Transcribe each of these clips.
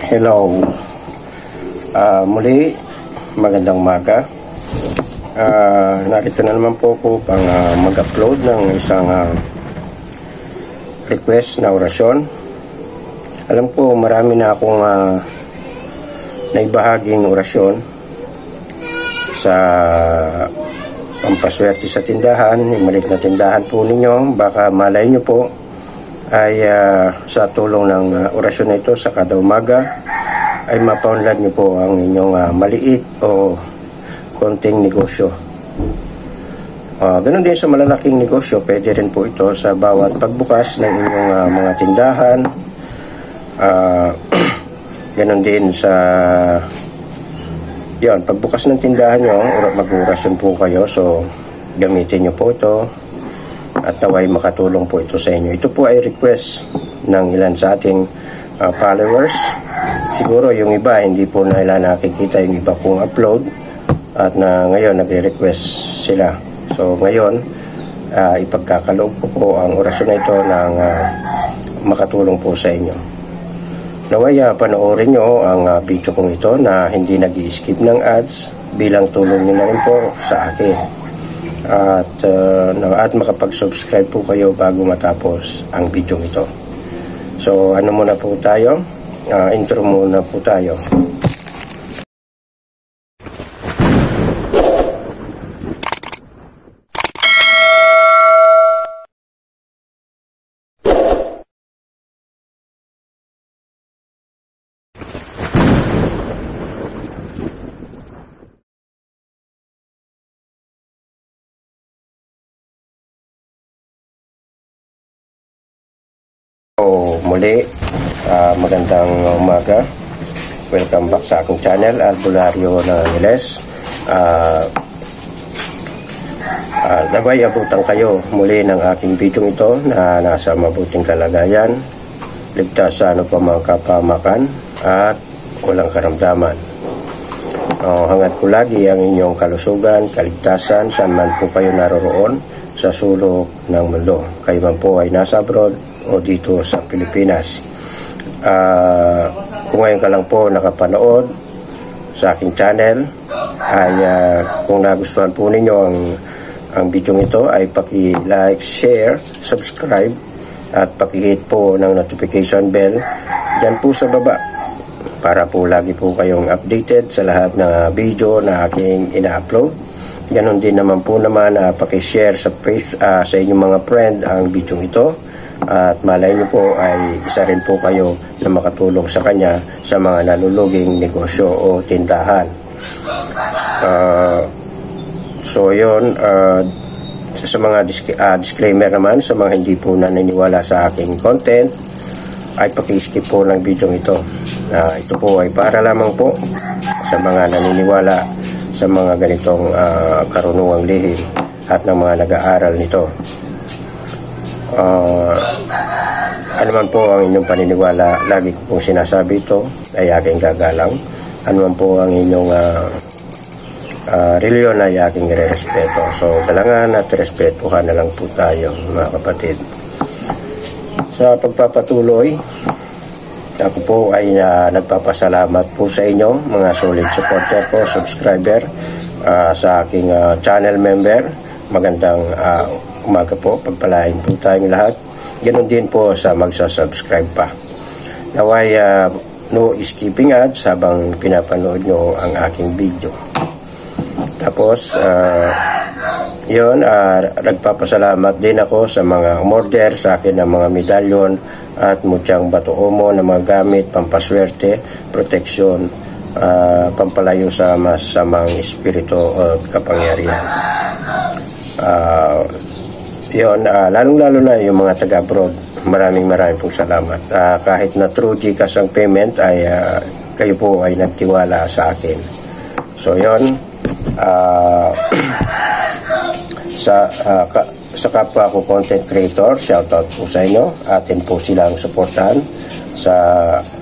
Hello. Muli, magandang umaga. Narito na naman po ako pang mag-upload ng isang request na orasyon. Alam ko marami na akong naibahaging orasyon sa pampaswerte sa tindahan, yung maliit na tindahan po ninyo. Baka malay nyo po ay sa tulong ng orasyon na ito sa kada umaga ay mapaunlad nyo po ang inyong maliit o konting negosyo. Ganun din sa malalaking negosyo, pwede rin po ito sa bawat pagbukas ng inyong mga tindahan. Ganun din sa pagbukas ng tindahan nyo, mag-orasyon po kayo. So gamitin nyo po ito at naway makatulong po ito sa inyo. Ito po ay request ng ilan sa ating followers. Siguro yung iba hindi po nila nakikita yung iba kong upload at na ngayon nagre-request sila. So ngayon ipagkakaloob ko po ang orasyon na ito ng makatulong po sa inyo. Naway panoorin nyo ang video kong ito na hindi nag-i-skip ng ads bilang tulong nyo na rin po sa akin. At makapag-subscribe po kayo bago matapos ang video ito. So ano muna po tayo? Intro muna po tayo. Muli, magandang umaga. Welcome back sa aking channel, Albularyo ng Angeles. Naway abutan kayo muli ng aking video ito na nasa mabuting kalagayan, ligtas sa ano pa mga kapamakan at walang karamdaman. Hangad ko lagi ang inyong kalusugan, kaligtasan, saan man po kayo naroroon sa sulok ng mundo. Kayo man po ay nasa abroad o dito sa Pilipinas. Kung ngayon ka lang po nakapanood sa aking channel, ay kung nagustuhan po ninyo ang video ito ay paki-like, share, subscribe at paki-hit po ng notification bell dyan po sa baba para po lagi po kayong updated sa lahat ng video na aking ina-upload. Ganon din naman po paki-share sa inyong mga friend ang video ito. At malay nyo po ay isa rin po kayo na makatulong sa kanya sa mga naluluging negosyo o tindahan. So yun, sa mga disclaimer naman, sa mga hindi po naniniwala sa aking content, ay paki-skip po ng video ito. Ito po ay para lamang po sa mga naniniwala sa mga ganitong karunungang lihim at ng mga nag-aaral nito. Ano man po ang inyong paniniwala, lagi ko pong sinasabi ito ay aking gagalang. Ano man po ang inyong reliyon ay aking respeto. So galangan at respetuhan na lang po tayo mga kapatid. Sa pagpapatuloy, ako po ay nagpapasalamat po sa inyo mga solid supporter ko, subscriber, sa aking channel member. Magandang umaga po, pagpalain po tayong lahat. Ganon din po sa magsa-subscribe pa. Naway no skipping ads habang pinapanood nyo ang aking video. Tapos nagpapasalamat din ako sa mga umorder sa akin ng mga medalyon at mutyang bato omo na mga gamit, pampaswerte, proteksyon, pampalayo sa masamang espiritu o kapangyarihan. Lalong-lalo na yung mga taga-abroad, maraming pong salamat. Kahit na through GCash ang payment ay kayo po ay nagtiwala sa akin. So yun, sa kapwa ko content creator, shoutout po sa inyo. Atin po silang suportahan. Sa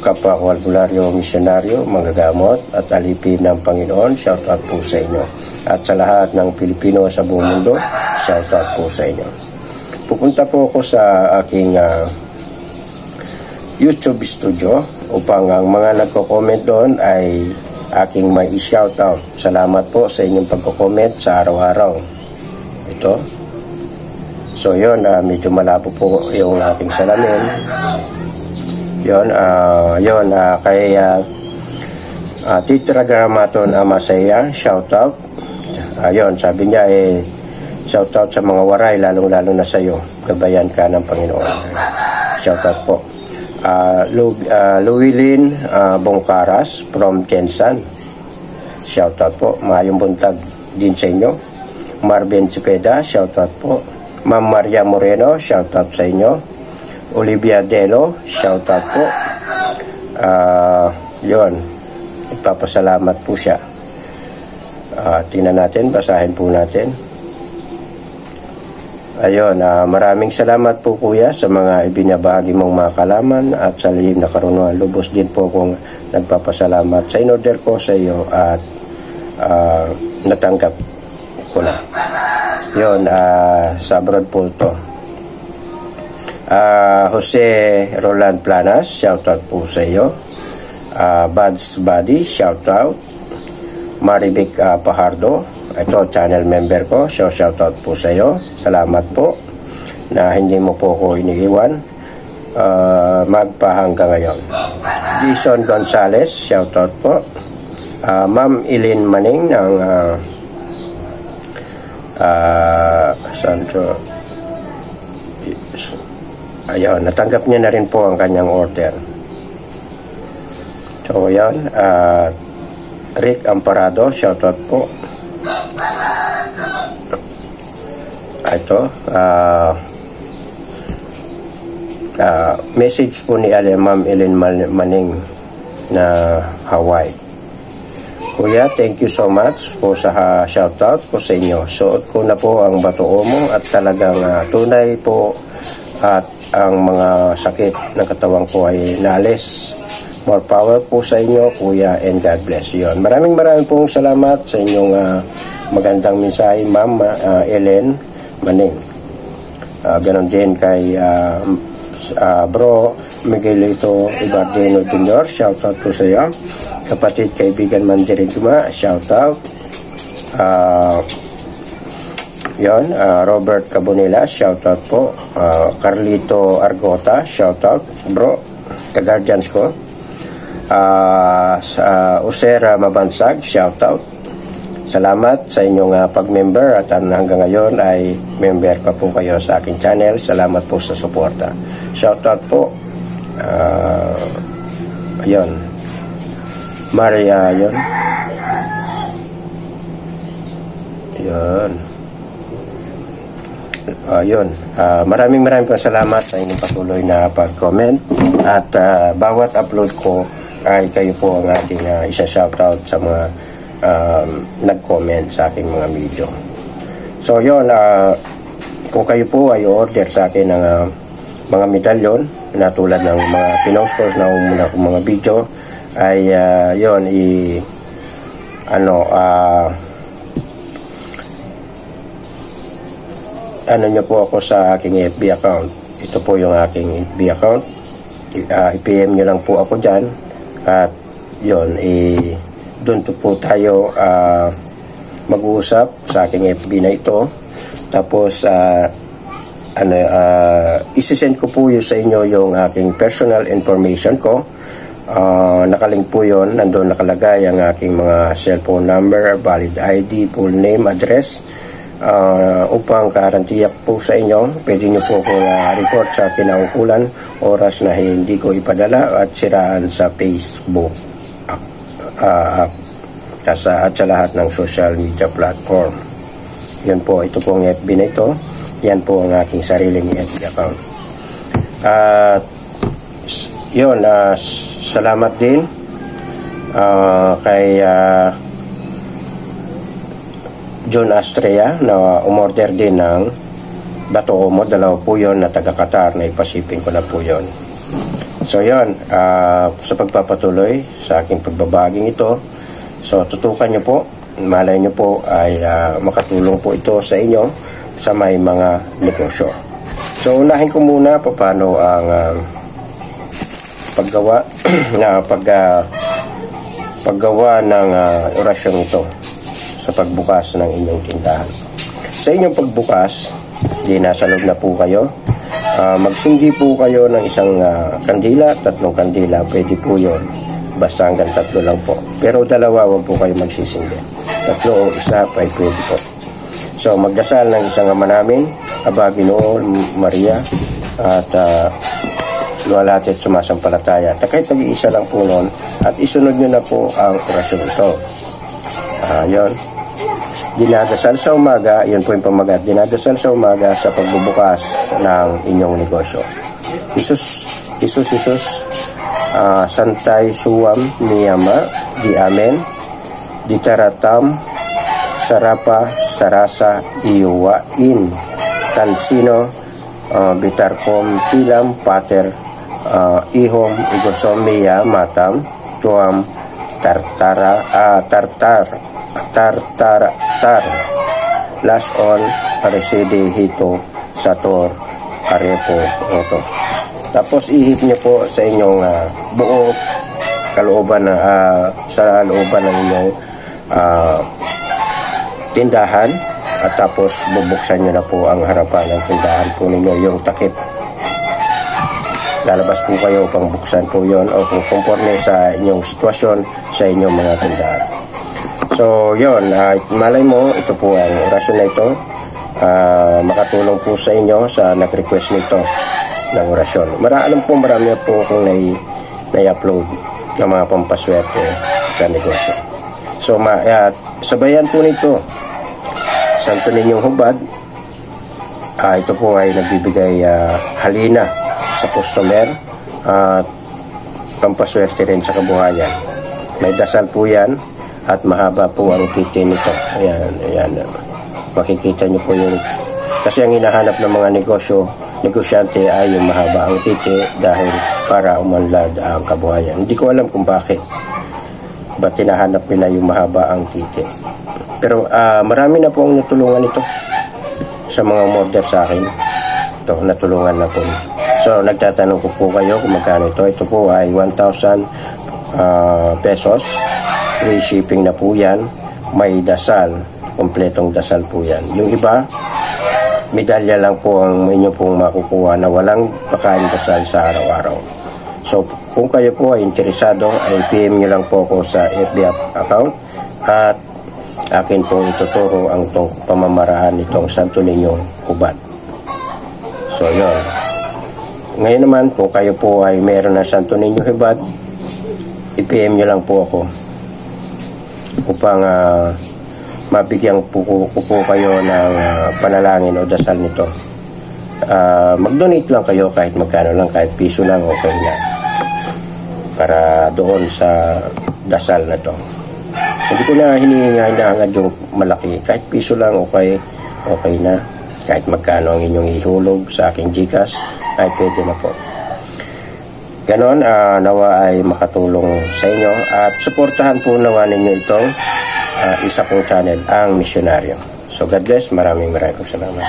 kapwa ko albularyo, misyonaryo, manggagamot at alipin ng Panginoon, shoutout po sa inyo. At sa lahat ng Pilipino sa buong mundo, shoutout po sa inyo. Pupunta po ako sa aking YouTube studio upang ang mga nagko-comment doon ay aking may i-shoutout. Salamat po sa inyong pagko-comment sa araw-araw. Ito. So yun, medyo malabo po yung aking salamin. Yun, kay Titra Gramaton Amasaya, shoutout. Ayun, sabi niya shoutout sa mga waray, lalong-lalo na sa iyo. Gabayan ka ng Panginoon. Shoutout po. Luwilin Bongkaras from Kensan. Shoutout po. Maayong buntag din sa inyo. Marvin Cepeda, shoutout po. Ma'am Maria Moreno, shoutout sa inyo. Olivia Delo, shoutout po. Yun. Ipapasalamat po siya. Tingnan natin, basahin po natin. Ayun, maraming salamat po kuya sa mga ibinabahagi mong mga kalaman at sa lihim na karunungan. Lubos din po kong nagpapasalamat sa in-order ko sa iyo at natanggap ko na. Yun, sa abroad po ito. Jose Roland Planas, shoutout po sa iyo. Buds Buddy, shoutout. Marivic Pajardo, ito channel member ko, so shoutout po sa iyo. Salamat po na hindi mo po ako iniiwan magpahanggang ngayon. Jason Gonzales, shoutout po. Ma'am Eileen Maning ng Santo. Ayun, natanggap niya na rin po ang kanyang order. So yan, Rick Amparado, shoutout po. Ito, message po ni Ma'am Ellen Maning na Hawaii. Kuya, thank you so much po sa shoutout po sa inyo. Suot ko na po ang Batoo mo at talagang tunay po at ang mga sakit ng katawan ko ay naalis. More power po sa inyo, Kuya, and God bless you. Maraming pong salamat sa inyong magandang mensahe, Ma'am Ellen Maning. Ganon din kay Bro Miguelito Ibardino Jr., shoutout po sa iyo. Kapatid, kaibigan Mandirin Duma, shoutout. Robert Cabonela, shoutout po. Carlito Argota, shoutout. Bro, ka-guardians ko. Usera Mabansag, shoutout. Salamat sa inyong pag-member at hanggang ngayon ay member pa po kayo sa aking channel. Salamat po sa suporta. Shoutout po. Ayun. Maria, yun. Yun. Yun. Maraming po salamat sa inyong patuloy na pag-comment at bawat upload ko ay kayo po ang ating isa-shoutout sa mga nag-comment sa aking mga video. So yun, kung kayo po ay order sa akin ng mga medalyon na tulad ng mga pinost ko na umuna kong mga video ay yun, ano nyo po ako sa aking FB account. Ito po yung aking FB account. I-PM nyo lang po ako dyan at yun, doon po tayo mag-uusap sa aking FB na ito. Tapos isisend ko po yun sa inyo yung aking personal information ko. Nakalink po yun, nandun nakalagay ang aking mga cellphone number, valid ID, full name, address, upang karantiyak po sa inyo. Pwede nyo po kung report sa kinaukulan oras na hindi ko ipadala at siraan sa Facebook at sa lahat ng social media platform. Yan po, ito po ang FB na ito. Yan po ang aking sariling FB account. Yun, salamat din kay John Astrea na umorder din ng Batoo mo. Dalawa po yun na taga-Qatar na ipasiping ko na po yun. So yun, sa pagpapatuloy sa aking pagbabaging ito, so tutukan nyo po, malay nyo po ay makatulong po ito sa inyo sa may mga negosyo. So unahin ko muna paano ang paggawa paggawa ng orasyon ito sa pagbukas ng inyong tindahan. Sa inyong pagbukas, di nasa loob na po kayo. Magsindi po kayo ng isang kandila, 3 kandila, pwede po yun. Basta hanggang 3 lang po. Pero 2, wag po kayo magsisindi. 3 o 1, pwede po. So, magdasal ng isang Ama namin, Aba, Ginoo, Maria, at luwalhati at sumasampalataya. At kahit nag-iisa lang po noon, at isunod nyo na po ang orasyon ito. Yun. Dinadasal sa umaga, yun po yung pamagat, dinadasal sa umaga sa pagbubukas ng inyong negosyo. Isus, Santay Suwam Niyama, Di Amen, Di Taratam, Sarapa, Sarasa, Iuwa, In, Tansino, Bitarkom, Pilam, Pater, Ihom, Igosom, Miya, Matam, Tuam, Tartar, Lason, Aresede, Hito, Sator, Arepo, Oto. Tapos ihip niyo po sa inyong buong kalooban sa looban ng inyong tindahan, at tapos bubuksan niyo na po ang harapan ng tindahan po ninyo, yung takip. Lalabas po kayo upang buksan po yon o kung conforme sa inyong sitwasyon sa inyong mga tindahan. So, yun, malay mo, ito po ang orasyon na ito. Makatulong po sa inyo sa nag-request nito ng orasyon. Marami po kung na-upload ng mga pampaswerte sa negosyo. So, sabayan po nito, Santo Ninyong Hubad. Ito po ay nagbibigay halina sa customer at pampaswerte rin sa kabuhayan. May dasal po yan. At mahaba po ang titi nito. Ayan. Makikita nyo po yung... Kasi ang hinahanap ng mga negosyante ay yung mahaba ang titi dahil para umunlad ang kabuhayan. Hindi ko alam kung bakit. Ba't hinahanap nila yung mahaba ang titi. Pero marami na po ang natulungan ito sa mga order sa akin. Ito, natulungan na po. So, nagtatanong ko po kayo kung magkano ito. Ito po ay 1,000 pesos. Free shipping na po yan. May dasal, kompletong dasal po yan. Yung iba, medalya lang po ang inyo pong makukuha na walang pakain dasal sa araw-araw. So, kung kayo po ay interesado, ay PM nyo lang po ako sa FB account at akin pong ituturo ang pamamaraan nitong Santo Ninyong Hubad. So, yun. Ngayon naman, kung kayo po ay meron na Santo Ninyong Hubad, i-PM nyo lang po ako upang mabigyan po kayo ng panalangin o dasal nito. Mag-donate lang kayo kahit magkano lang, kahit piso lang, okay na, para doon sa dasal na to. Hindi ko na hinihingad yung malaki, kahit piso lang, okay na, kahit magkano ang inyong ihulog sa aking GCash, ay pwede na po. Ganon, nawa ay makatulong sa inyo at suportahan po nawa ninyo itong isa kong channel, ang Misyonaryo. So God bless, maraming salamat.